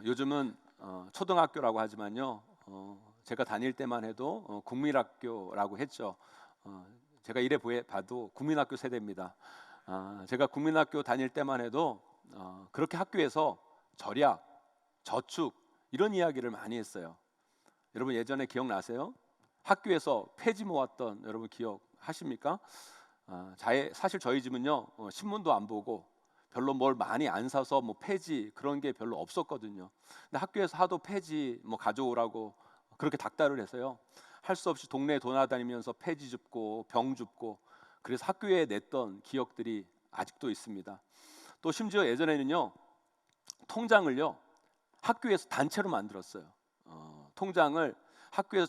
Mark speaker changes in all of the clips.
Speaker 1: 요즘은 초등학교라고 하지만요. 제가 다닐 때만 해도 국민학교라고 했죠. 제가 이래 봐도 국민학교 세대입니다. 제가 국민학교 다닐 때만 해도 그렇게 학교에서 절약, 저축 이런 이야기를 많이 했어요. 여러분 예전에 기억나세요? 학교에서 폐지 모았던 여러분 기억하십니까? 사실 저희 집은요 신문도 안 보고 별로 뭘 많이 안 사서 뭐 폐지 그런 게 별로 없었거든요. 근데 학교에서 하도 폐지 뭐 가져오라고 그렇게 닥달을 해서요. 할 수 없이 동네에 돌아다니면서 폐지 줍고 병 줍고 그래서 학교에 냈던 기억들이 아직도 있습니다. 또 심지어 예전에는요 통장을요 학교에서 단체로 만들었어요. 통장을 학교에서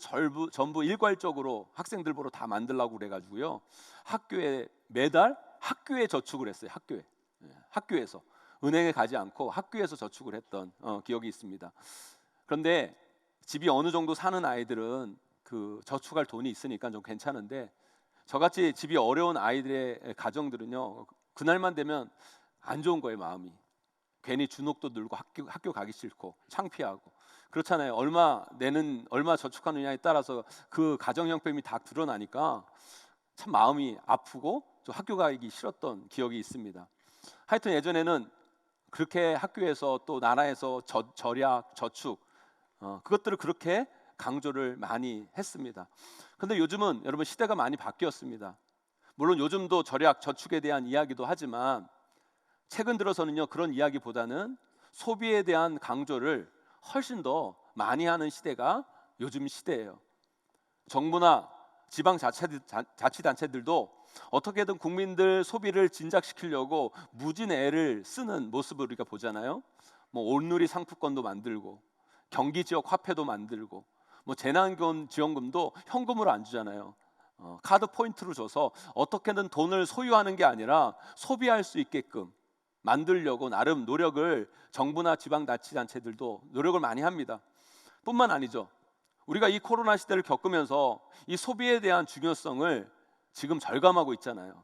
Speaker 1: 전부 일괄적으로 학생들 보러 다 만들라고 그래가지고요 학교에 매달 학교에 저축을 했어요. 학교에서 은행에 가지 않고 학교에서 저축을 했던 기억이 있습니다. 그런데 집이 어느 정도 사는 아이들은 그 저축할 돈이 있으니까 좀 괜찮은데 저같이 집이 어려운 아이들의 가정들은요 그날만 되면 안 좋은 거예요. 마음이 괜히 주눅도 들고 학교 가기 싫고 창피하고 그렇잖아요. 얼마 저축하느냐에 따라서 그 가정 형편이 다 드러나니까 참 마음이 아프고 좀 학교 가기 싫었던 기억이 있습니다. 하여튼 예전에는 그렇게 학교에서 또 나라에서 절약, 저축 그것들을 그렇게 강조를 많이 했습니다. 그런데 요즘은 여러분 시대가 많이 바뀌었습니다. 물론 요즘도 절약, 저축에 대한 이야기도 하지만 최근 들어서는요 그런 이야기보다는 소비에 대한 강조를 훨씬 더 많이 하는 시대가 요즘 시대예요. 정부나 지방자치단체들도 어떻게든 국민들 소비를 진작시키려고 무진 애를 쓰는 모습을 우리가 보잖아요. 뭐 온누리 상품권도 만들고 경기 지역 화폐도 만들고 뭐 재난지원금도 현금으로 안 주잖아요. 카드 포인트로 줘서 어떻게든 돈을 소유하는 게 아니라 소비할 수 있게끔 만들려고 나름 노력을 정부나 지방자치단체들도 노력을 많이 합니다. 뿐만 아니죠. 우리가 이 코로나 시대를 겪으면서 이 소비에 대한 중요성을 지금 절감하고 있잖아요.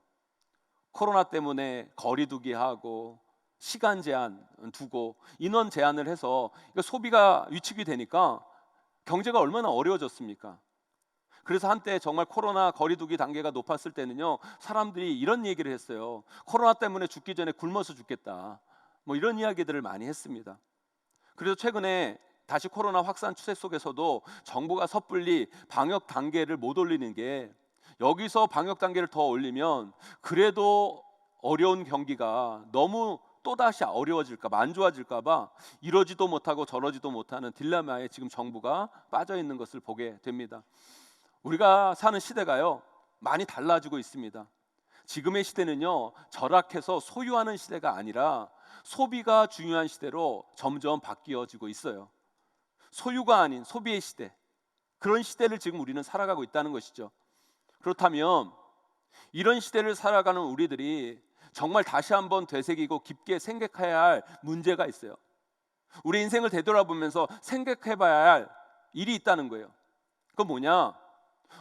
Speaker 1: 코로나 때문에 거리 두기 하고 시간 제한 두고 인원 제한을 해서 소비가 위축이 되니까 경제가 얼마나 어려워졌습니까? 그래서 한때 정말 코로나 거리두기 단계가 높았을 때는요 사람들이 이런 얘기를 했어요. 코로나 때문에 죽기 전에 굶어서 죽겠다 뭐 이런 이야기들을 많이 했습니다. 그래서 최근에 다시 코로나 확산 추세 속에서도 정부가 섣불리 방역 단계를 못 올리는 게 여기서 방역 단계를 더 올리면 그래도 어려운 경기가 너무 또다시 어려워질까 봐 안 좋아질까 봐 이러지도 못하고 저러지도 못하는 딜레마에 지금 정부가 빠져 있는 것을 보게 됩니다. 우리가 사는 시대가요 많이 달라지고 있습니다. 지금의 시대는요 절약해서 소유하는 시대가 아니라 소비가 중요한 시대로 점점 바뀌어지고 있어요. 소유가 아닌 소비의 시대, 그런 시대를 지금 우리는 살아가고 있다는 것이죠. 그렇다면 이런 시대를 살아가는 우리들이 정말 다시 한번 되새기고 깊게 생각해야 할 문제가 있어요. 우리 인생을 되돌아보면서 생각해봐야 할 일이 있다는 거예요. 그건 뭐냐?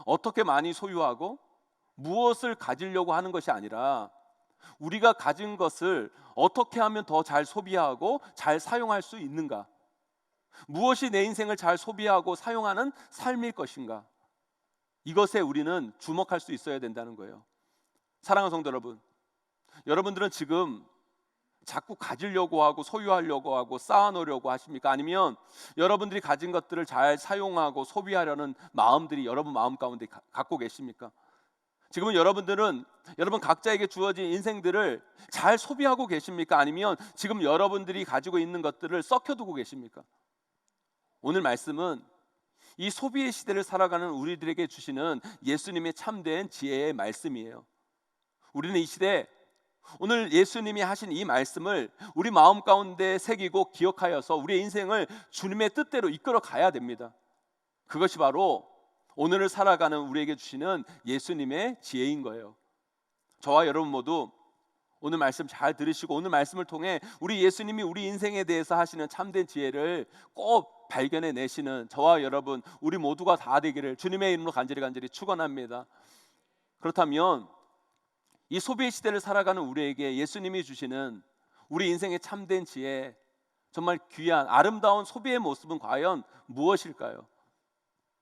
Speaker 1: 어떻게 많이 소유하고 무엇을 가지려고 하는 것이 아니라 우리가 가진 것을 어떻게 하면 더 잘 소비하고 잘 사용할 수 있는가? 무엇이 내 인생을 잘 소비하고 사용하는 삶일 것인가? 이것에 우리는 주목할 수 있어야 된다는 거예요. 사랑하는 성도 여러분, 여러분들은 지금 자꾸 가지려고 하고 소유하려고 하고 쌓아놓으려고 하십니까? 아니면 여러분들이 가진 것들을 잘 사용하고 소비하려는 마음들이 여러분 마음 가운데 갖고 계십니까? 지금은 여러분들은 여러분 각자에게 주어진 인생들을 잘 소비하고 계십니까? 아니면 지금 여러분들이 가지고 있는 것들을 썩혀두고 계십니까? 오늘 말씀은 이 소비의 시대를 살아가는 우리들에게 주시는 예수님의 참된 지혜의 말씀이에요. 우리는 이 시대 오늘 예수님이 하신 이 말씀을 우리 마음 가운데 새기고 기억하여서 우리의 인생을 주님의 뜻대로 이끌어 가야 됩니다. 그것이 바로 오늘을 살아가는 우리에게 주시는 예수님의 지혜인 거예요. 저와 여러분 모두 오늘 말씀 잘 들으시고 오늘 말씀을 통해 우리 예수님이 우리 인생에 대해서 하시는 참된 지혜를 꼭 발견해 내시는 저와 여러분 우리 모두가 다 되기를 주님의 이름으로 간절히 축원합니다. 그렇다면 이 소비의 시대를 살아가는 우리에게 예수님이 주시는 우리 인생의 참된 지혜 정말 귀한 아름다운 소비의 모습은 과연 무엇일까요?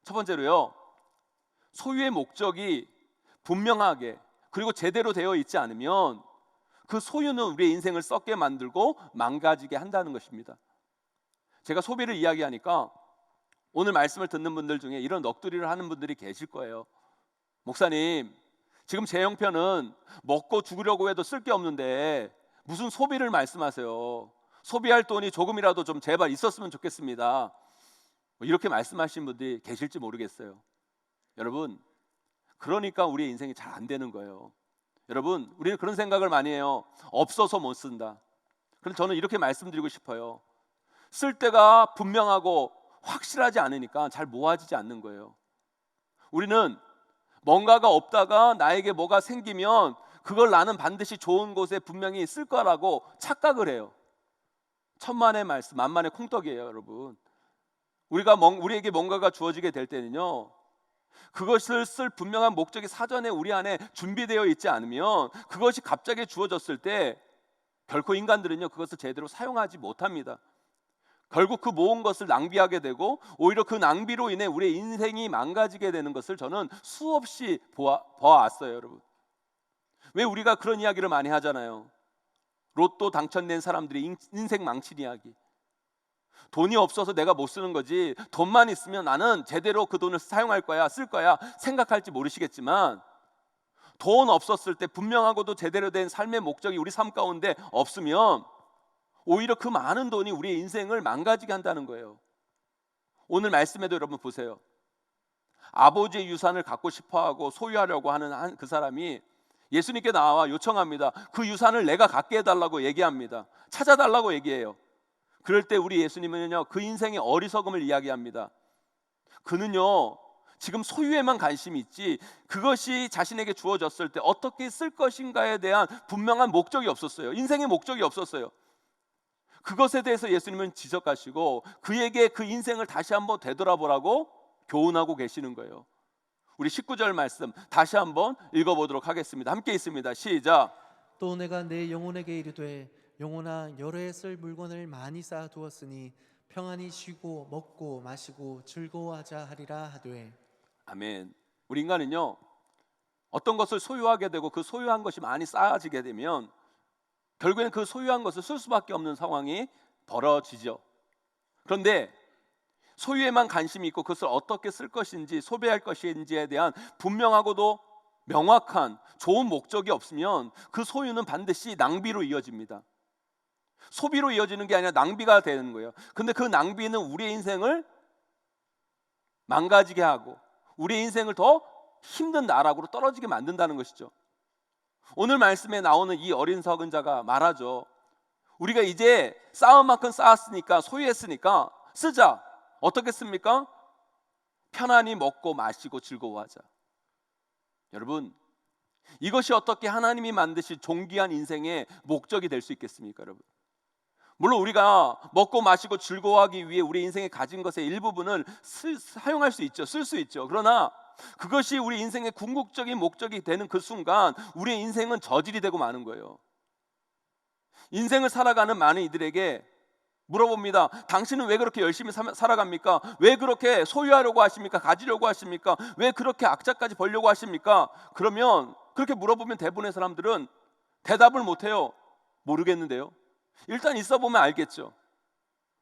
Speaker 1: 첫 번째로요, 소유의 목적이 분명하게 그리고 제대로 되어 있지 않으면 그 소유는 우리의 인생을 썩게 만들고 망가지게 한다는 것입니다. 제가 소비를 이야기하니까 오늘 말씀을 듣는 분들 중에 이런 넋두리를 하는 분들이 계실 거예요. 목사님, 지금 제 형편은 먹고 죽으려고 해도 쓸 게 없는데 무슨 소비를 말씀하세요? 소비할 돈이 조금이라도 좀 제발 있었으면 좋겠습니다. 이렇게 말씀하신 분들이 계실지 모르겠어요. 여러분, 그러니까 우리의 인생이 잘 안 되는 거예요. 여러분, 우리는 그런 생각을 많이 해요. 없어서 못 쓴다. 그래서 저는 이렇게 말씀드리고 싶어요. 쓸 때가 분명하고 확실하지 않으니까 잘 모아지지 않는 거예요. 우리는 뭔가가 없다가 나에게 뭐가 생기면 그걸 나는 반드시 좋은 곳에 분명히 쓸 거라고 착각을 해요. 천만의 말씀, 만만의 콩떡이에요, 여러분. 우리에게 뭔가가 주어지게 될 때는요, 그것을 쓸 분명한 목적이 사전에 우리 안에 준비되어 있지 않으면 그것이 갑자기 주어졌을 때 결코 인간들은요, 그것을 제대로 사용하지 못합니다. 결국 그 모은 것을 낭비하게 되고 오히려 그 낭비로 인해 우리의 인생이 망가지게 되는 것을 저는 수없이 보아왔어요, 여러분. 왜 우리가 그런 이야기를 많이 하잖아요. 로또 당첨된 사람들이 인생 망친 이야기. 돈이 없어서 내가 못 쓰는 거지, 돈만 있으면 나는 제대로 그 돈을 사용할 거야, 쓸 거야 생각할지 모르시겠지만, 돈 없었을 때 분명하고도 제대로 된 삶의 목적이 우리 삶 가운데 없으면 오히려 그 많은 돈이 우리의 인생을 망가지게 한다는 거예요. 오늘 말씀에도 여러분 보세요. 아버지의 유산을 갖고 싶어하고 소유하려고 하는 그 사람이 예수님께 나와 요청합니다. 그 유산을 내가 갖게 해달라고 얘기합니다. 찾아달라고 얘기해요. 그럴 때 우리 예수님은요, 그 인생의 어리석음을 이야기합니다. 그는요, 지금 소유에만 관심이 있지 그것이 자신에게 주어졌을 때 어떻게 쓸 것인가에 대한 분명한 목적이 없었어요. 인생의 목적이 없었어요. 그것에 대해서 예수님은 지적하시고 그에게 그 인생을 다시 한번 되돌아보라고 교훈하고 계시는 거예요. 우리 19절 말씀 다시 한번 읽어보도록 하겠습니다. 함께 있습니다. 시작.
Speaker 2: 또 내가 내 영혼에게 이르되 영혼아, 여러 해 쓸 물건을 많이 쌓아 두었으니 평안히 쉬고 먹고 마시고 즐거워하자 하리라 하되.
Speaker 1: 아멘. 우리 인간은요, 어떤 것을 소유하게 되고 그 소유한 것이 많이 쌓아지게 되면 결국에는 그 소유한 것을 쓸 수밖에 없는 상황이 벌어지죠. 그런데 소유에만 관심이 있고 그것을 어떻게 쓸 것인지 소비할 것인지에 대한 분명하고도 명확한 좋은 목적이 없으면 그 소유는 반드시 낭비로 이어집니다. 소비로 이어지는 게 아니라 낭비가 되는 거예요. 근데 그 낭비는 우리의 인생을 망가지게 하고 우리의 인생을 더 힘든 나락으로 떨어지게 만든다는 것이죠. 오늘 말씀에 나오는 이 어리석은 자가 말하죠. 우리가 이제 쌓은 만큼 쌓았으니까, 소유했으니까 쓰자. 어떻게 씁니까? 편안히 먹고 마시고 즐거워하자. 여러분, 이것이 어떻게 하나님이 만드신 존귀한 인생의 목적이 될 수 있겠습니까, 여러분? 물론 우리가 먹고 마시고 즐거워하기 위해 우리 인생에 가진 것의 일부분을 사용할 수 있죠. 쓸 수 있죠. 그러나 그것이 우리 인생의 궁극적인 목적이 되는 그 순간 우리의 인생은 저질이 되고 마는 거예요. 인생을 살아가는 많은 이들에게 물어봅니다. 당신은 왜 그렇게 열심히 살아갑니까? 왜 그렇게 소유하려고 하십니까? 가지려고 하십니까? 왜 그렇게 악자까지 벌려고 하십니까? 그러면 그렇게 물어보면 대부분의 사람들은 대답을 못해요. 모르겠는데요. 일단 있어 보면 알겠죠.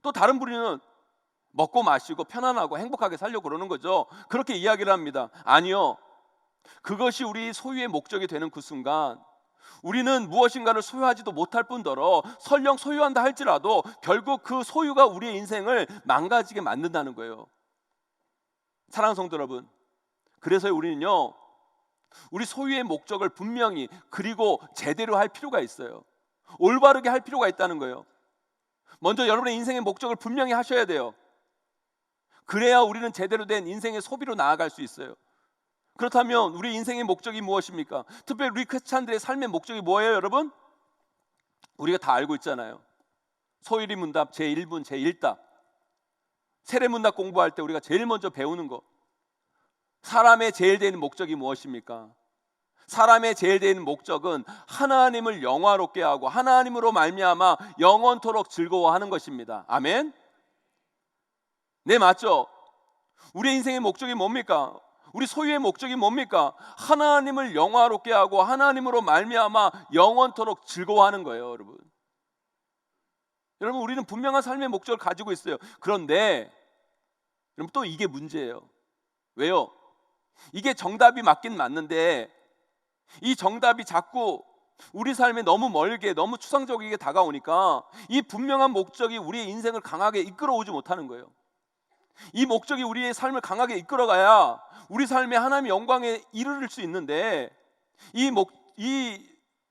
Speaker 1: 또 다른 부류는 먹고 마시고 편안하고 행복하게 살려고 그러는 거죠. 그렇게 이야기를 합니다. 아니요, 그것이 우리 소유의 목적이 되는 그 순간 우리는 무엇인가를 소유하지도 못할 뿐더러 설령 소유한다 할지라도 결국 그 소유가 우리의 인생을 망가지게 만든다는 거예요. 사랑하는 성도 여러분, 그래서 우리는요, 우리 소유의 목적을 분명히 그리고 제대로 할 필요가 있어요. 올바르게 할 필요가 있다는 거예요. 먼저 여러분의 인생의 목적을 분명히 하셔야 돼요. 그래야 우리는 제대로 된 인생의 소비로 나아갈 수 있어요. 그렇다면 우리 인생의 목적이 무엇입니까? 특별히 우리 크리스찬들의 삶의 목적이 뭐예요, 여러분? 우리가 다 알고 있잖아요. 소일이 문답 제1분 제1답. 세례문답 공부할 때 우리가 제일 먼저 배우는 거. 사람의 제일 되는 목적이 무엇입니까? 사람의 제일 되는 목적은 하나님을 영화롭게 하고 하나님으로 말미암아 영원토록 즐거워하는 것입니다. 아멘? 네, 맞죠? 우리 인생의 목적이 뭡니까? 우리 소유의 목적이 뭡니까? 하나님을 영화롭게 하고 하나님으로 말미암아 영원토록 즐거워하는 거예요, 여러분. 여러분, 우리는 분명한 삶의 목적을 가지고 있어요. 그런데 여러분, 또 이게 문제예요. 왜요? 이게 정답이 맞긴 맞는데 이 정답이 자꾸 우리 삶에 너무 멀게, 너무 추상적이게 다가오니까 이 분명한 목적이 우리의 인생을 강하게 이끌어오지 못하는 거예요. 이 목적이 우리의 삶을 강하게 이끌어가야 우리 삶에 하나님의 영광에 이르를 수 있는데 이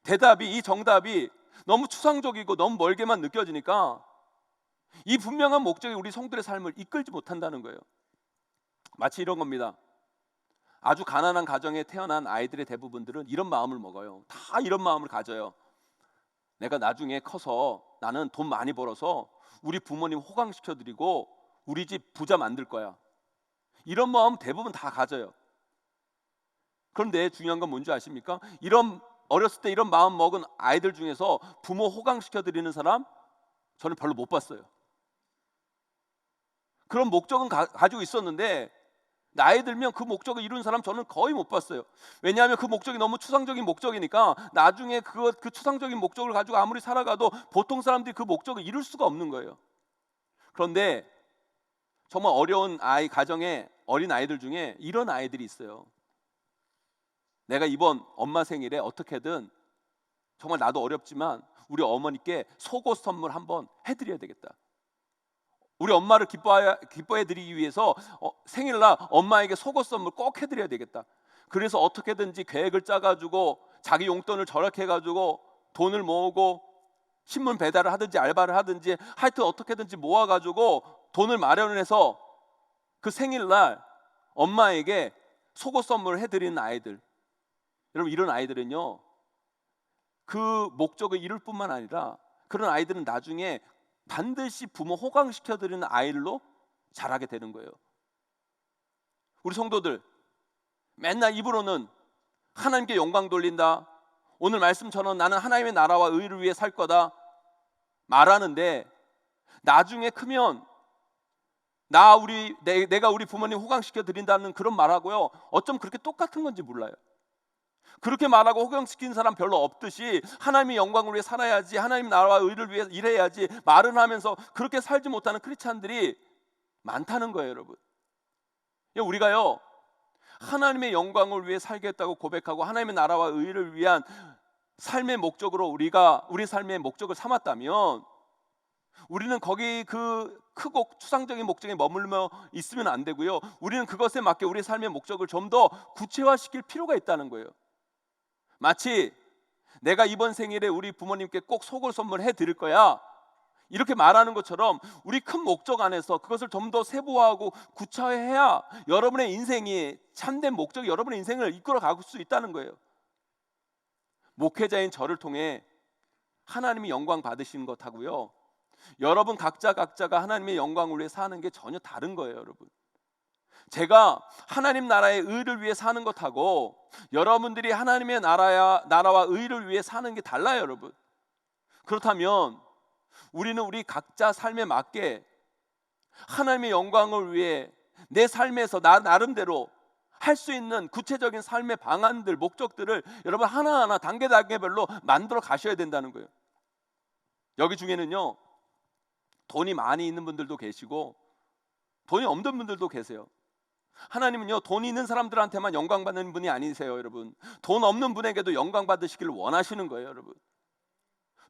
Speaker 1: 대답이, 이 정답이 너무 추상적이고 너무 멀게만 느껴지니까 이 분명한 목적이 우리 성도의 삶을 이끌지 못한다는 거예요. 마치 이런 겁니다. 아주 가난한 가정에 태어난 아이들의 대부분들은 이런 마음을 먹어요. 다 이런 마음을 가져요. 내가 나중에 커서 나는 돈 많이 벌어서 우리 부모님 호강시켜드리고 우리 집 부자 만들 거야. 이런 마음 대부분 다 가져요. 그런데 중요한 건 뭔지 아십니까? 어렸을 때 이런 마음 먹은 아이들 중에서 부모 호강시켜드리는 사람 저는 별로 못 봤어요. 그런 목적은 가지고 있었는데 나이 들면 그 목적을 이룬 사람 저는 거의 못 봤어요. 왜냐하면 그 목적이 너무 추상적인 목적이니까 나중에 그 추상적인 목적을 가지고 아무리 살아가도 보통 사람들이 그 목적을 이룰 수가 없는 거예요. 그런데 정말 어려운 가정의 어린 아이들 중에 이런 아이들이 있어요. 내가 이번 엄마 생일에 어떻게든 정말 나도 어렵지만 우리 어머니께 속옷 선물 한번 해드려야 되겠다. 우리 엄마를 기뻐해 드리기 위해서 생일날 엄마에게 속옷 선물 꼭 해드려야 되겠다. 그래서 어떻게든지 계획을 짜가지고 자기 용돈을 절약해가지고 돈을 모으고 신문 배달을 하든지 알바를 하든지 하여튼 어떻게든지 모아가지고 돈을 마련을 해서 그 생일날 엄마에게 속옷 선물을 해드리는 아이들. 여러분, 이런 아이들은요 그 목적을 이룰 뿐만 아니라 그런 아이들은 나중에 반드시 부모 호강시켜드리는 아이로 자라게 되는 거예요. 우리 성도들 맨날 입으로는 하나님께 영광 돌린다, 오늘 말씀처럼 나는 하나님의 나라와 의를 위해 살 거다 말하는데 나중에 크면 내가 우리 부모님 호강시켜드린다는 그런 말하고요 어쩜 그렇게 똑같은 건지 몰라요. 그렇게 말하고 호강시키는 사람 별로 없듯이 하나님의 영광을 위해 살아야지, 하나님 나라와 의를 위해 일해야지 말은 하면서 그렇게 살지 못하는 크리스찬들이 많다는 거예요, 여러분. 우리가요 하나님의 영광을 위해 살겠다고 고백하고 하나님의 나라와 의를 위한 삶의 목적으로 우리 삶의 목적을 삼았다면 우리는 거기 그 크고 추상적인 목적에 머물러 있으면 안 되고요, 우리는 그것에 맞게 우리 삶의 목적을 좀 더 구체화시킬 필요가 있다는 거예요. 마치 내가 이번 생일에 우리 부모님께 꼭 속옷 선물해 드릴 거야 이렇게 말하는 것처럼 우리 큰 목적 안에서 그것을 좀 더 세부화하고 구체화해야 여러분의 인생이 참된 목적이 여러분의 인생을 이끌어 갈 수 있다는 거예요. 목회자인 저를 통해 하나님이 영광 받으시는 것하고요 여러분 각자가 하나님의 영광을 위해 사는 게 전혀 다른 거예요, 여러분. 제가 하나님 나라의 의를 위해 사는 것하고 여러분들이 하나님의 나라와 의를 위해 사는 게 달라요, 여러분. 그렇다면 우리는 우리 각자 삶에 맞게 하나님의 영광을 위해 내 삶에서 나름대로 할 수 있는 구체적인 삶의 방안들, 목적들을 여러분 하나하나 단계별로 만들어 가셔야 된다는 거예요. 여기 중에는요 돈이 많이 있는 분들도 계시고 돈이 없는 분들도 계세요. 하나님은요 돈 있는 사람들한테만 영광 받는 분이 아니세요, 여러분. 돈 없는 분에게도 영광 받으시기를 원하시는 거예요, 여러분.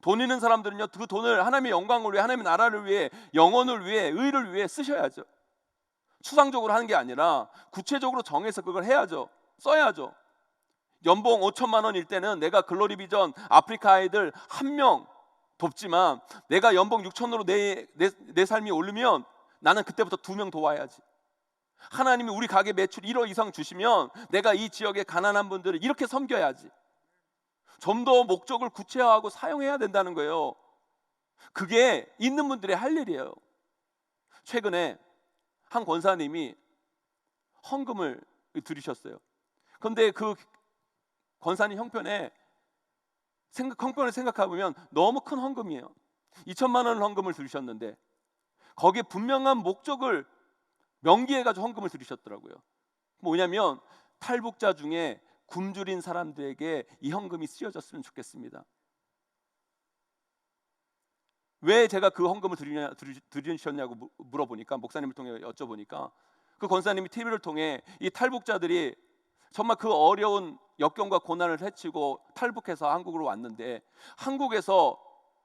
Speaker 1: 돈 있는 사람들은요 그 돈을 하나님의 영광을 위해, 하나님의 나라를 위해, 영혼을 위해, 의를 위해 쓰셔야죠. 추상적으로 하는 게 아니라 구체적으로 정해서 그걸 해야죠. 써야죠. 연봉 5천만 원일 때는 내가 글로리 비전 아프리카 아이들 한 명 돕지만 내가 연봉 6천으로 내 삶이 오르면 나는 그때부터 2명 도와야지. 하나님이 우리 가게 매출 1억 이상 주시면 내가 이 지역의 가난한 분들을 이렇게 섬겨야지. 좀 더 목적을 구체화하고 사용해야 된다는 거예요. 그게 있는 분들의 할 일이에요. 최근에 한 권사님이 헌금을 들으셨어요. 그런데 그 권사님 형편에 생각해보면 너무 큰 헌금이에요. 2천만 원 헌금을 들으셨는데 거기에 분명한 목적을 명기해가지고 헌금을 들으셨더라고요. 뭐냐면 탈북자 중에 굶주린 사람들에게 이 헌금이 쓰여졌으면 좋겠습니다. 왜 제가 그 헌금을 들으셨냐고 물어보니까, 목사님을 통해 여쭤보니까 그 권사님이 TV를 통해 이 탈북자들이 정말 그 어려운 역경과 고난을 헤치고 탈북해서 한국으로 왔는데, 한국에서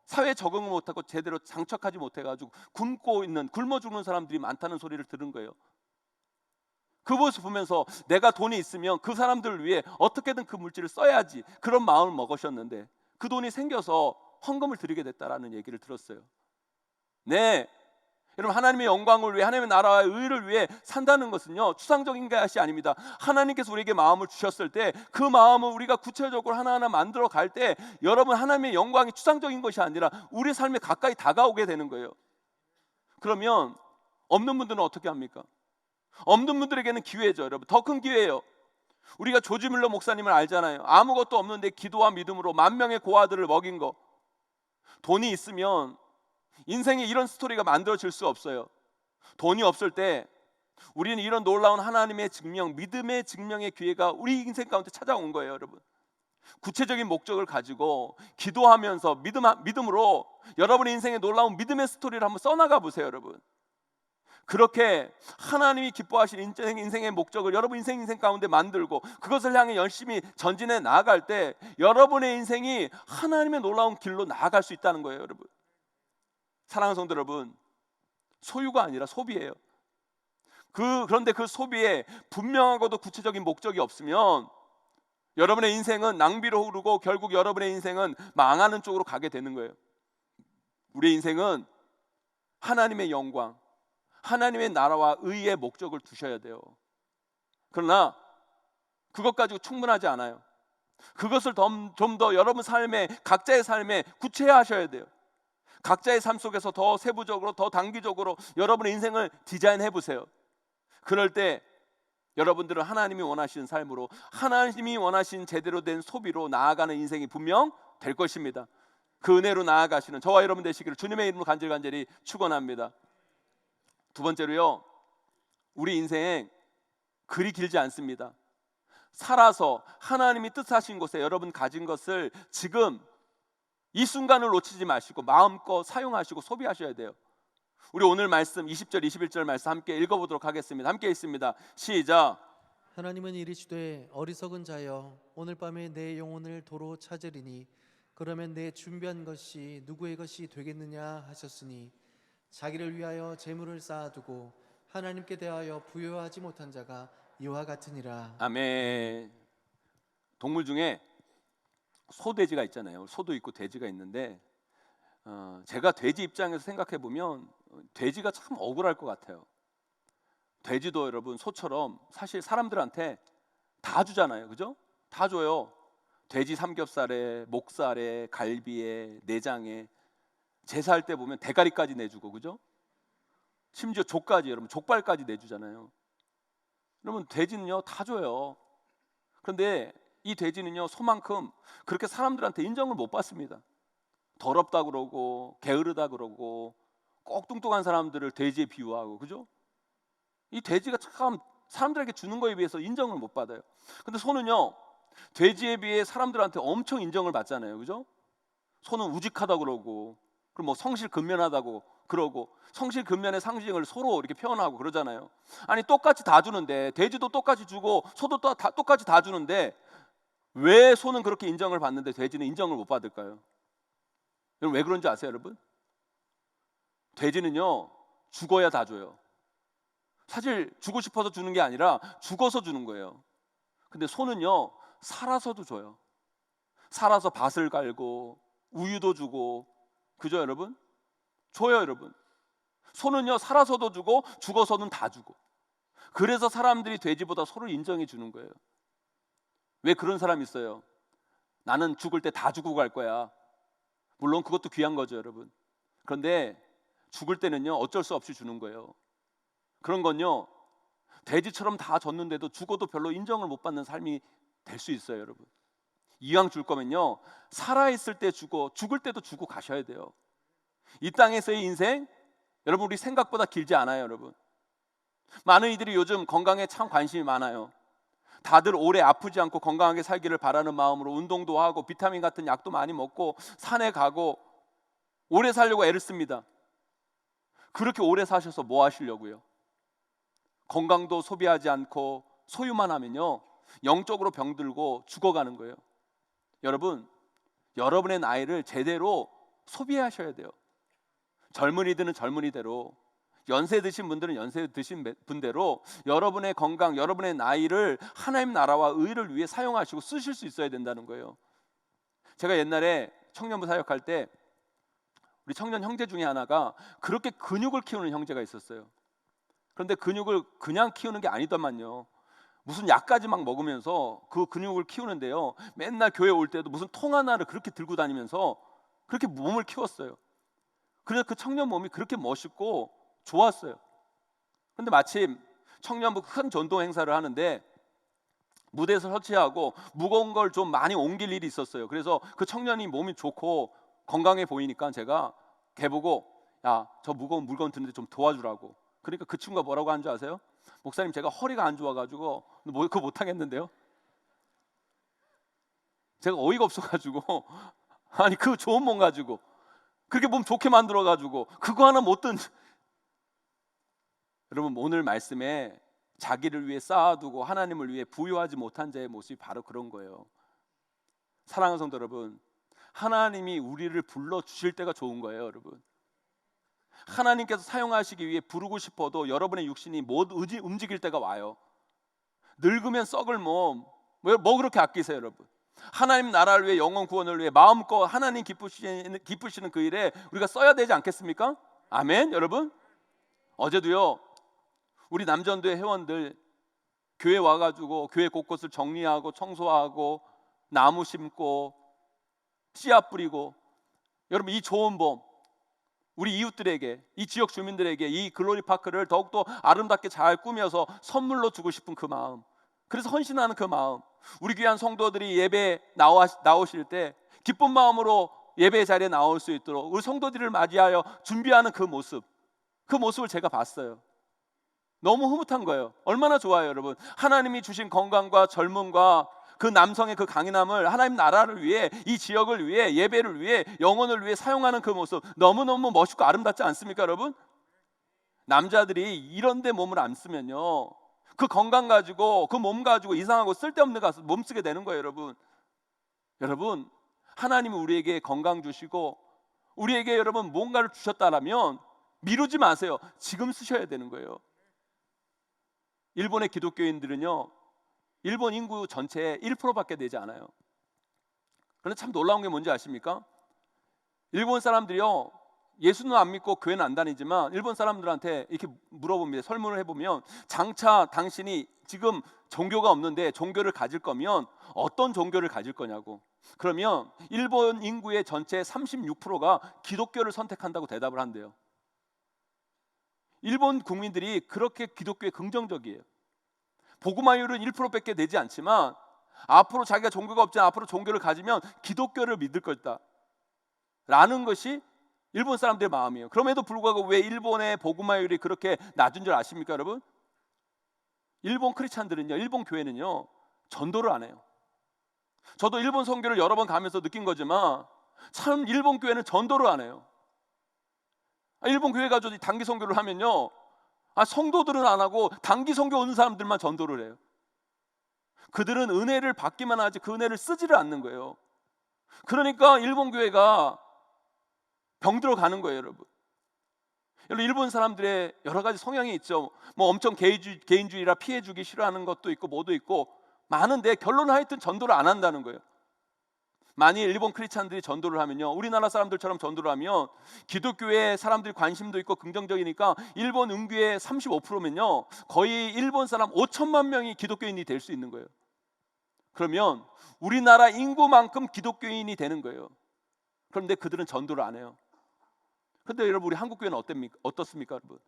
Speaker 1: 사회에 적응을 못하고 제대로 장착하지 못해가지고 굶어 죽는 사람들이 많다는 소리를 들은 거예요. 그 모습을 보면서 내가 돈이 있으면 그 사람들을 위해 어떻게든 그 물질을 써야지, 그런 마음을 먹으셨는데 그 돈이 생겨서 헌금을 드리게 됐다라는 얘기를 들었어요. 네, 여러분, 하나님의 영광을 위해, 하나님의 나라와 의를 위해 산다는 것은요, 추상적인 것이 아닙니다. 하나님께서 우리에게 마음을 주셨을 때 그 마음을 우리가 구체적으로 하나하나 만들어 갈 때, 여러분, 하나님의 영광이 추상적인 것이 아니라 우리 삶에 가까이 다가오게 되는 거예요. 그러면 없는 분들은 어떻게 합니까? 없는 분들에게는 기회죠, 여러분. 더 큰 기회예요. 우리가 조지 뮬러 목사님을 알잖아요. 아무것도 없는데 기도와 믿음으로 10,000명의 고아들을 먹인 거. 돈이 있으면 인생에 이런 스토리가 만들어질 수 없어요. 돈이 없을 때 우리는 이런 놀라운 하나님의 증명, 믿음의 증명의 기회가 우리 인생 가운데 찾아온 거예요, 여러분. 구체적인 목적을 가지고 기도하면서 믿음으로 여러분의 인생에 놀라운 믿음의 스토리를 한번 써나가 보세요, 여러분. 그렇게 하나님이 기뻐하신 인생의 목적을 여러분 인생 가운데 만들고 그것을 향해 열심히 전진해 나아갈 때 여러분의 인생이 하나님의 놀라운 길로 나아갈 수 있다는 거예요, 여러분. 사랑하는 성도 여러분, 소유가 아니라 소비예요. 그런데 그 소비에 분명하고도 구체적인 목적이 없으면 여러분의 인생은 낭비로 흐르고 결국 여러분의 인생은 망하는 쪽으로 가게 되는 거예요. 우리의 인생은 하나님의 영광, 하나님의 나라와 의의 목적을 두셔야 돼요. 그러나 그것 가지고 충분하지 않아요. 그것을 좀 더 여러분 삶에, 각자의 삶에 구체화하셔야 돼요. 각자의 삶 속에서 더 세부적으로, 더 단기적으로 여러분의 인생을 디자인해 보세요. 그럴 때 여러분들은 하나님이 원하시는 삶으로, 하나님이 원하신 제대로 된 소비로 나아가는 인생이 분명 될 것입니다. 그 은혜로 나아가시는 저와 여러분 되시기를 주님의 이름으로 간절히 축원합니다. 두 번째로요, 우리 인생 그리 길지 않습니다. 살아서 하나님이 뜻하신 곳에 여러분 가진 것을 지금 이 순간을 놓치지 마시고 마음껏 사용하시고 소비하셔야 돼요. 우리 오늘 말씀 20절 21절 말씀 함께 읽어보도록 하겠습니다. 함께 읽습니다. 시작.
Speaker 2: 하나님은 이르시되 어리석은 자여 오늘 밤에 내 영혼을 도로 찾으리니 그러면 내 준비한 것이 누구의 것이 되겠느냐 하셨으니 자기를 위하여 재물을 쌓아두고 하나님께 대하여 부여하지 못한 자가 이와 같으니라.
Speaker 1: 아멘. 동물 중에 소돼지가 있잖아요. 소도 있고 돼지가 있는데 제가 돼지 입장에서 생각해 보면 돼지가 참 억울할 것 같아요. 돼지도 여러분 소처럼 사실 사람들한테 다 주잖아요, 그죠? 다 줘요. 돼지 삼겹살에, 목살에, 갈비에, 내장에, 제사할 때 보면 대가리까지 내주고, 그죠? 심지어 족까지, 여러분 족발까지 내주잖아요. 여러분 돼지는요 다 줘요. 그런데 이 돼지는요 소만큼 그렇게 사람들한테 인정을 못 받습니다. 더럽다 그러고 게으르다 그러고 꼭 뚱뚱한 사람들을 돼지에 비유하고, 그죠? 이 돼지가 참 사람들에게 주는 거에 비해서 인정을 못 받아요. 근데 소는요 돼지에 비해 사람들한테 엄청 인정을 받잖아요, 그죠? 소는 우직하다 그러고, 그리고 뭐 성실근면하다고 그러고, 성실근면의 상징을 서로 이렇게 표현하고 그러잖아요. 아니 똑같이 다 주는데, 돼지도 똑같이 주고 소도 똑같이 다 주는데 왜 소는 그렇게 인정을 받는데 돼지는 인정을 못 받을까요? 여러분 왜 그런지 아세요, 여러분? 돼지는요 죽어야 다 줘요. 사실 주고 싶어서 주는 게 아니라 죽어서 주는 거예요. 근데 소는요 살아서도 줘요. 살아서 밭을 갈고 우유도 주고, 그죠 여러분? 줘요 여러분. 소는요 살아서도 주고 죽어서는 다 주고. 그래서 사람들이 돼지보다 소를 인정해 주는 거예요. 왜 그런 사람이 있어요? 나는 죽을 때 다 주고 갈 거야. 물론 그것도 귀한 거죠 여러분. 그런데 죽을 때는요 어쩔 수 없이 주는 거예요. 그런 건요 돼지처럼 다 줬는데도 죽어도 별로 인정을 못 받는 삶이 될 수 있어요, 여러분. 이왕 줄 거면요, 살아있을 때 주고 죽을 때도 주고 가셔야 돼요. 이 땅에서의 인생, 여러분 우리 생각보다 길지 않아요. 여러분, 많은 이들이 요즘 건강에 참 관심이 많아요. 다들 오래 아프지 않고 건강하게 살기를 바라는 마음으로 운동도 하고 비타민 같은 약도 많이 먹고 산에 가고 오래 살려고 애를 씁니다. 그렇게 오래 사셔서 뭐 하시려고요? 건강도 소비하지 않고 소유만 하면요, 영적으로 병들고 죽어가는 거예요. 여러분, 여러분의 나이를 제대로 소비하셔야 돼요. 젊은이들은 젊은이대로, 연세 드신 분들은 연세 드신 분대로 여러분의 건강, 여러분의 나이를 하나님 나라와 의를 위해 사용하시고 쓰실 수 있어야 된다는 거예요. 제가 옛날에 청년부 사역할 때 우리 청년 형제 중에 하나가 그렇게 근육을 키우는 형제가 있었어요. 그런데 근육을 그냥 키우는 게 아니더만요. 무슨 약까지 막 먹으면서 그 근육을 키우는데요, 맨날 교회 올 때도 무슨 통 하나를 그렇게 들고 다니면서 그렇게 몸을 키웠어요. 그래서 그 청년 몸이 그렇게 멋있고 좋았어요. 그런데 마침 청년부 큰 전도 행사를 하는데 무대에서 설치하고 무거운 걸 좀 많이 옮길 일이 있었어요. 그래서 그 청년이 몸이 좋고 건강해 보이니까 제가 걔 보고, 야, 저 무거운 물건 드는데 좀 도와주라고. 그러니까 그 친구가 뭐라고 하는 줄 아세요? 목사님, 제가 허리가 안 좋아가지고 그거 못하겠는데요. 제가 어이가 없어가지고 아니 그 좋은 몸 가지고 그렇게 몸 좋게 만들어가지고 그거 하나 못 든. 여러분, 오늘 말씀에 자기를 위해 쌓아두고 하나님을 위해 부유하지 못한 자의 모습이 바로 그런 거예요. 사랑하는 성도 여러분, 하나님이 우리를 불러주실 때가 좋은 거예요. 여러분, 하나님께서 사용하시기 위해 부르고 싶어도 여러분의 육신이 못 움직일 때가 와요. 늙으면 썩을 몸, 뭐 그렇게 아끼세요. 여러분, 하나님 나라를 위해, 영혼 구원을 위해 마음껏 하나님 기쁘시는 그 일에 우리가 써야 되지 않겠습니까? 아멘. 여러분, 어제도요, 우리 남전도의 회원들 교회 와가지고 교회 곳곳을 정리하고 청소하고 나무 심고 씨앗 뿌리고, 여러분 이 좋은 봄 우리 이웃들에게, 이 지역 주민들에게 이 글로리 파크를 더욱더 아름답게 잘 꾸며서 선물로 주고 싶은 그 마음, 그래서 헌신하는 그 마음, 우리 귀한 성도들이 예배 나오실 때 기쁜 마음으로 예배 자리에 나올 수 있도록 우리 성도들을 맞이하여 준비하는 그 모습을 제가 봤어요. 너무 흐뭇한 거예요. 얼마나 좋아요. 여러분, 하나님이 주신 건강과 젊음과 그 남성의 그 강인함을 하나님 나라를 위해, 이 지역을 위해, 예배를 위해, 영혼을 위해 사용하는 그 모습, 너무너무 멋있고 아름답지 않습니까? 여러분, 남자들이 이런 데 몸을 안 쓰면요, 그 건강 가지고 그 몸 가지고 이상하고 쓸데없는 가서 몸 쓰게 되는 거예요. 여러분, 하나님이 우리에게 건강 주시고 우리에게 여러분 뭔가를 주셨다라면 미루지 마세요. 지금 쓰셔야 되는 거예요. 일본의 기독교인들은요, 일본 인구 전체의 1%밖에 되지 않아요. 그런데 참 놀라운 게 뭔지 아십니까? 일본 사람들이요, 예수는 안 믿고 교회는 안 다니지만 일본 사람들한테 이렇게 물어봅니다. 설문을 해보면, 장차 당신이 지금 종교가 없는데 종교를 가질 거면 어떤 종교를 가질 거냐고. 그러면 일본 인구의 전체 36%가 기독교를 선택한다고 대답을 한대요. 일본 국민들이 그렇게 기독교에 긍정적이에요. 복음화율은 1%밖에 되지 않지만 앞으로 자기가 종교가 없지만 앞으로 종교를 가지면 기독교를 믿을 것이다 라는 것이 일본 사람들의 마음이에요. 그럼에도 불구하고 왜 일본의 복음화율이 그렇게 낮은 줄 아십니까? 여러분, 일본 크리스찬들은요, 일본 교회는요, 전도를 안 해요. 저도 일본 선교를 여러 번 가면서 느낀 거지만 참 일본 교회는 전도를 안 해요. 일본 교회 가서 단기 선교를 하면요, 성도들은 안 하고 단기 선교 오는 사람들만 전도를 해요. 그들은 은혜를 받기만 하지 그 은혜를 쓰지를 않는 거예요. 그러니까 일본 교회가 병들어 가는 거예요. 여러분, 일본 사람들의 여러 가지 성향이 있죠. 뭐 엄청 개인주의라 피해주기 싫어하는 것도 있고 뭐도 있고 많은데, 결론은 하여튼 전도를 안 한다는 거예요. 만일 일본 크리스찬들이 전도를 하면요, 우리나라 사람들처럼 전도를 하면 기독교에 사람들이 관심도 있고 긍정적이니까 일본 인구의 35%면요 거의 일본 사람 5천만 명이 기독교인이 될 수 있는 거예요. 그러면 우리나라 인구만큼 기독교인이 되는 거예요. 그런데 그들은 전도를 안 해요. 그런데 여러분, 우리 한국 교회는 어떻습니까? 여러분,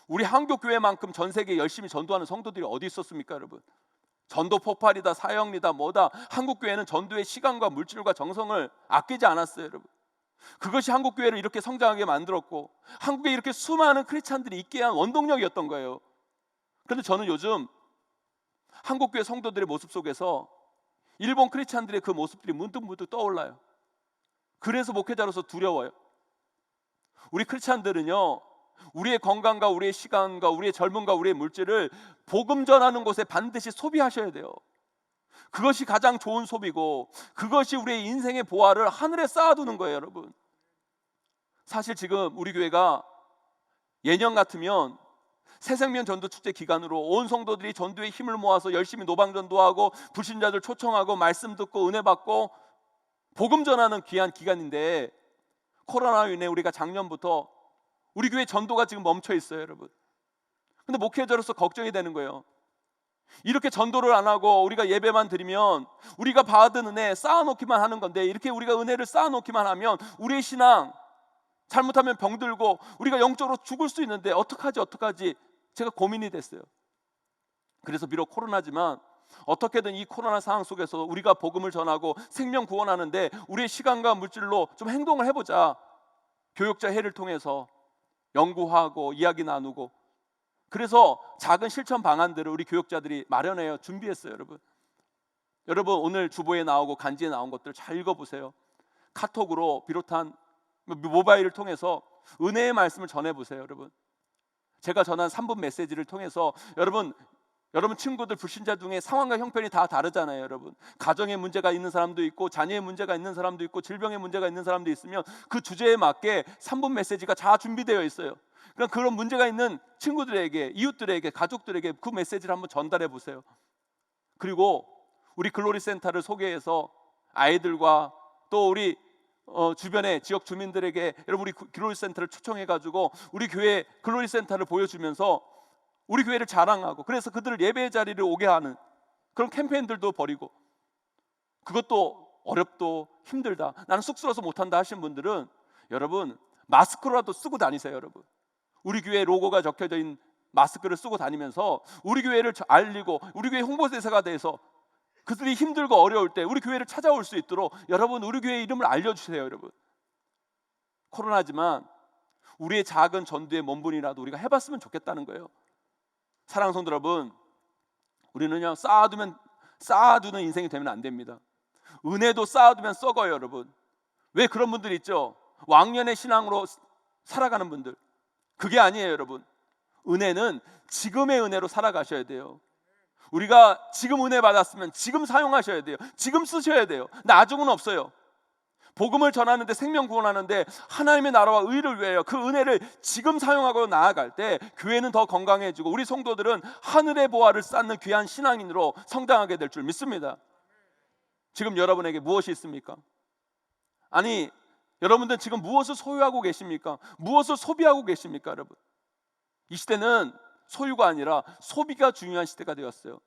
Speaker 1: 우리 한국 교회만큼 전 세계에 열심히 전도하는 성도들이 어디 있었습니까? 여러분, 전도 폭발이다, 사형리다, 뭐다. 한국 교회는 전도의 시간과 물질과 정성을 아끼지 않았어요, 여러분. 그것이 한국 교회를 이렇게 성장하게 만들었고 한국에 이렇게 수많은 크리스찬들이 있게 한 원동력이었던 거예요. 그런데 저는 요즘 한국 교회 성도들의 모습 속에서 일본 크리스찬들의 그 모습들이 문득문득 떠올라요. 그래서 목회자로서 두려워요. 우리 크리스찬들은요, 우리의 건강과 우리의 시간과 우리의 젊음과 우리의 물질을 복음 전하는 곳에 반드시 소비하셔야 돼요. 그것이 가장 좋은 소비고 그것이 우리의 인생의 보화를 하늘에 쌓아두는 거예요, 여러분. 사실 지금 우리 교회가 예년 같으면 새생명 전도 축제 기간으로 온 성도들이 전도의 힘을 모아서 열심히 노방 전도하고 불신자들 초청하고 말씀 듣고 은혜 받고 복음 전하는 귀한 기간인데 코로나로 인해 우리가 작년부터 우리 교회 전도가 지금 멈춰 있어요, 여러분. 근데 목회자로서 걱정이 되는 거예요. 이렇게 전도를 안 하고 우리가 예배만 드리면 우리가 받은 은혜 쌓아놓기만 하는 건데, 이렇게 우리가 은혜를 쌓아놓기만 하면 우리의 신앙 잘못하면 병들고 우리가 영적으로 죽을 수 있는데 어떡하지 제가 고민이 됐어요. 그래서 비록 코로나지만 어떻게든 이 코로나 상황 속에서 우리가 복음을 전하고 생명 구원하는데 우리의 시간과 물질로 좀 행동을 해보자. 교육자 회를 통해서 연구하고 이야기 나누고, 그래서 작은 실천 방안들을 우리 교육자들이 마련해요. 준비했어요, 여러분. 여러분 오늘 주보에 나오고 간지에 나온 것들 잘 읽어보세요. 카톡으로 비롯한 모바일을 통해서 은혜의 말씀을 전해보세요, 여러분. 제가 전한 3분 메시지를 통해서 여러분 친구들 불신자 중에 상황과 형편이 다 다르잖아요, 여러분. 가정에 문제가 있는 사람도 있고 자녀의 문제가 있는 사람도 있고 질병의 문제가 있는 사람도 있으면 그 주제에 맞게 3분 메시지가 다 준비되어 있어요. 그럼 그런 문제가 있는 친구들에게, 이웃들에게, 가족들에게 그 메시지를 한번 전달해 보세요. 그리고 우리 글로리 센터를 소개해서 아이들과 또 우리 주변의 지역 주민들에게 여러분 우리 글로리 센터를 초청해가지고 우리 교회 글로리 센터를 보여주면서 우리 교회를 자랑하고, 그래서 그들을 예배의 자리를 오게 하는 그런 캠페인들도 벌이고, 그것도 어렵고 힘들다, 나는 쑥스러워서 못한다 하신 분들은 여러분 마스크라도 쓰고 다니세요, 여러분. 우리 교회 로고가 적혀져 있는 마스크를 쓰고 다니면서 우리 교회를 알리고 우리 교회 홍보대사가 돼서 그들이 힘들고 어려울 때 우리 교회를 찾아올 수 있도록 여러분 우리 교회 이름을 알려주세요, 여러분. 코로나지만 우리의 작은 전도의 몸분이라도 우리가 해봤으면 좋겠다는 거예요. 사랑하는 성도 여러분, 우리는요 쌓아두는 인생이 되면 안 됩니다. 은혜도 쌓아두면 썩어요, 여러분. 왜 그런 분들 있죠? 왕년의 신앙으로 살아가는 분들. 그게 아니에요, 여러분. 은혜는 지금의 은혜로 살아가셔야 돼요. 우리가 지금 은혜 받았으면 지금 사용하셔야 돼요. 지금 쓰셔야 돼요. 나중은 없어요. 복음을 전하는데, 생명 구원하는데 하나님의 나라와 의를 위하여 그 은혜를 지금 사용하고 나아갈 때 교회는 더 건강해지고 우리 성도들은 하늘의 보화를 쌓는 귀한 신앙인으로 성장하게 될 줄 믿습니다. 지금 여러분에게 무엇이 있습니까? 아니, 여러분들 지금 무엇을 소유하고 계십니까? 무엇을 소비하고 계십니까, 여러분? 이 시대는 소유가 아니라 소비가 중요한 시대가 되었어요.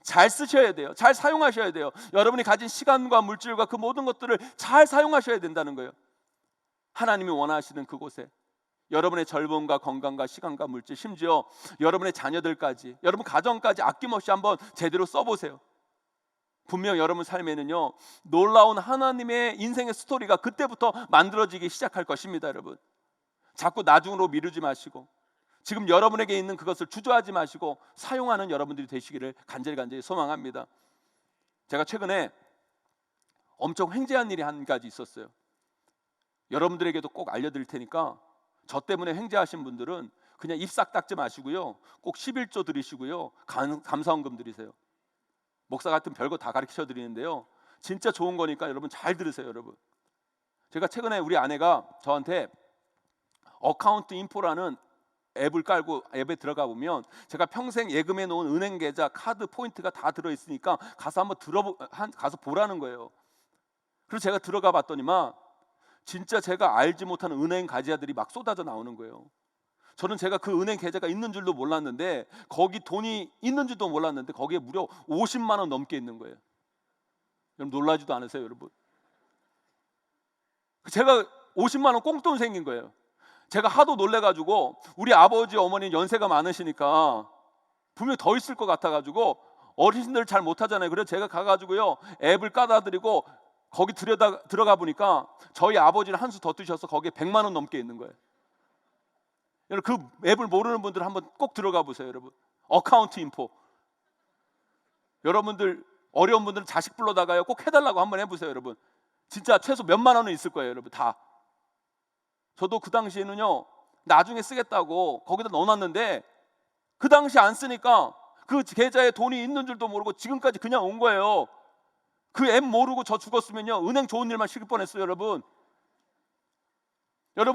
Speaker 1: 잘 쓰셔야 돼요. 잘 사용하셔야 돼요. 여러분이 가진 시간과 물질과 그 모든 것들을 잘 사용하셔야 된다는 거예요. 하나님이 원하시는 그곳에 여러분의 젊음과 건강과 시간과 물질, 심지어 여러분의 자녀들까지, 여러분 가정까지 아낌없이 한번 제대로 써보세요. 분명 여러분 삶에는요 놀라운 하나님의 인생의 스토리가 그때부터 만들어지기 시작할 것입니다, 여러분. 자꾸 나중으로 미루지 마시고 지금 여러분에게 있는 그것을 주저하지 마시고 사용하는 여러분들이 되시기를 간절히 소망합니다. 제가 최근에 엄청 횡재한 일이 한 가지 있었어요. 여러분들에게도 꼭 알려드릴 테니까 저 때문에 횡재하신 분들은 그냥 입 싹 닦지 마시고요, 꼭 11조 드리시고요, 감사원금 드리세요. 목사 같은 별거 다 가르쳐 드리는데요, 진짜 좋은 거니까 여러분 잘 들으세요, 여러분. 제가 최근에 우리 아내가 저한테 어카운트 인포라는 앱을 깔고 앱에 들어가 보면 제가 평생 예금해 놓은 은행 계좌, 카드, 포인트가 다 들어 있으니까 가서 가서 보라는 거예요. 그래서 제가 들어가 봤더니만 진짜 제가 알지 못하는 은행 가지자들이 막 쏟아져 나오는 거예요. 저는 제가 그 은행 계좌가 있는 줄도 몰랐는데, 거기 돈이 있는 줄도 몰랐는데 거기에 무려 50만 원 넘게 있는 거예요. 여러분 놀라지도 않으세요, 여러분? 제가 50만 원 꽁돈 생긴 거예요. 제가 하도 놀래가지고 우리 아버지 어머니 연세가 많으시니까 분명히 더 있을 것 같아가지고 어르신들 잘 못하잖아요. 그래서 제가 가가지고요 앱을 깔아드리고 거기 들어가 보니까 저희 아버지를 한 수 더 뜨셔서 거기에 100만 원 넘게 있는 거예요. 여러분 그 앱을 모르는 분들은 한번 꼭 들어가 보세요. 여러분 어카운트 인포. 여러분들 어려운 분들은 자식 불러다가요 꼭 해달라고 한번 해보세요. 여러분 진짜 최소 몇만 원은 있을 거예요. 여러분 다. 저도 그 당시에는요 나중에 쓰겠다고 거기다 넣어놨는데 그 당시 안 쓰니까 그 계좌에 돈이 있는 줄도 모르고 지금까지 그냥 온 거예요. 그 앱 모르고 저 죽었으면요 은행 좋은 일만 시킬 뻔했어요. 여러분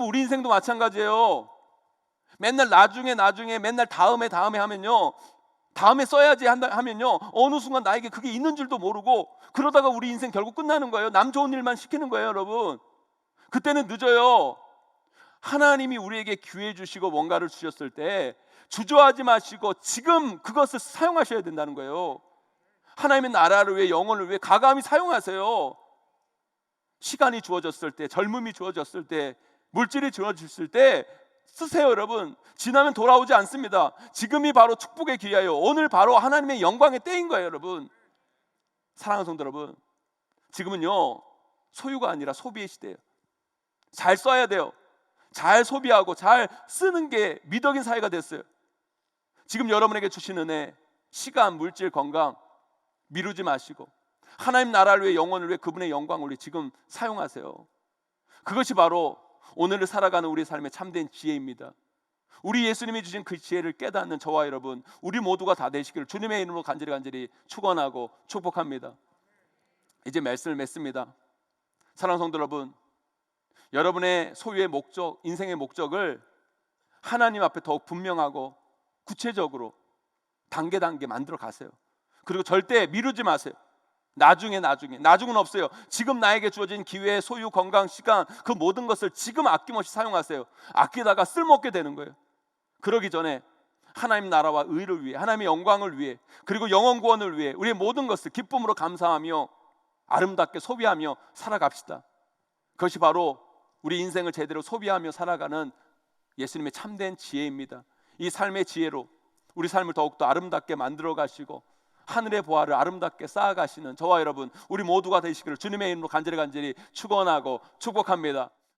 Speaker 1: 우리 인생도 마찬가지예요. 맨날 나중에 맨날 다음에 하면요 다음에 써야지 하면요 어느 순간 나에게 그게 있는 줄도 모르고 그러다가 우리 인생 결국 끝나는 거예요. 남 좋은 일만 시키는 거예요. 여러분 그때는 늦어요. 하나님이 우리에게 기회 주시고 뭔가를 주셨을 때 주저하지 마시고 지금 그것을 사용하셔야 된다는 거예요. 하나님의 나라를 위해, 영혼을 위해 과감히 사용하세요. 시간이 주어졌을 때, 젊음이 주어졌을 때, 물질이 주어졌을 때 쓰세요. 여러분 지나면 돌아오지 않습니다. 지금이 바로 축복의 기회예요. 오늘 바로 하나님의 영광의 때인 거예요. 여러분 사랑하는 성도 여러분, 지금은요 소유가 아니라 소비의 시대예요. 잘 써야 돼요. 잘 소비하고 잘 쓰는 게 미덕인 사회가 됐어요. 지금 여러분에게 주신 은혜, 시간, 물질, 건강 미루지 마시고 하나님 나라를 위해, 영혼을 위해, 그분의 영광을 위해 지금 사용하세요. 그것이 바로 오늘을 살아가는 우리 삶의 참된 지혜입니다. 우리 예수님이 주신 그 지혜를 깨닫는 저와 여러분, 우리 모두가 다 되시기를 주님의 이름으로 간절히 축원하고 축복합니다. 이제 말씀을 맺습니다. 사랑하는 성도 여러분, 여러분의 소유의 목적, 인생의 목적을 하나님 앞에 더욱 분명하고 구체적으로 단계 만들어 가세요. 그리고 절대 미루지 마세요. 나중은 없어요. 지금 나에게 주어진 기회, 소유, 건강, 시간, 그 모든 것을 지금 아낌없이 사용하세요. 아끼다가 쓸모없게 되는 거예요. 그러기 전에 하나님 나라와 의를 위해, 하나님의 영광을 위해, 그리고 영혼 구원을 위해 우리의 모든 것을 기쁨으로 감사하며 아름답게 소비하며 살아갑시다. 그것이 바로 우리 인생을 제대로 소비하며 살아가는 예수님의 참된 지혜입니다. 이 삶의 지혜로 우리 삶을 더욱더 아름답게 만들어 가시고 하늘의 보화를 아름답게 쌓아가시는 저와 여러분, 우리 모두가 되시기를 주님의 이름으로 간절히 축원하고 축복합니다.